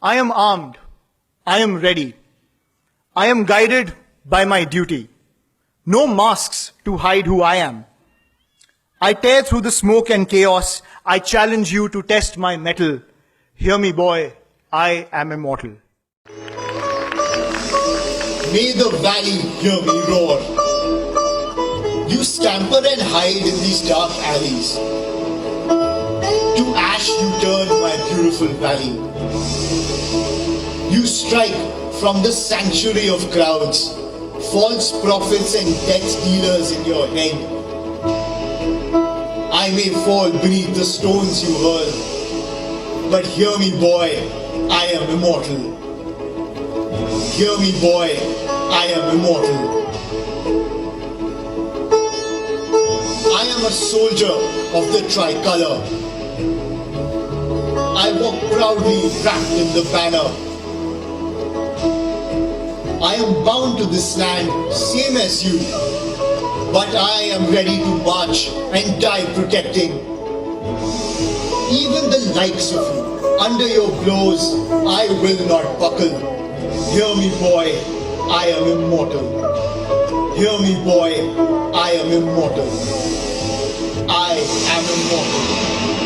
I am armed. I am ready. I am guided by my duty. No masks to hide who I am. I tear through the smoke and chaos. I challenge you to test my mettle. Hear me, boy, I am immortal. May the valley hear me roar. You scamper and hide in these dark alleys. To ash you turn my beautiful valley. You strike from the sanctuary of crowds, false prophets and death dealers in your head. I may fall beneath the stones you hurl, but hear me, boy, I am immortal. Hear me, boy, I am immortal. I am a soldier of the tricolor. I walk proudly wrapped in the banner. I am bound to this land, same as you, but I am ready to march and die protecting. Even the likes of you, under your blows, I will not buckle. Hear me, boy, I am immortal. Hear me, boy, I am immortal. I am immortal.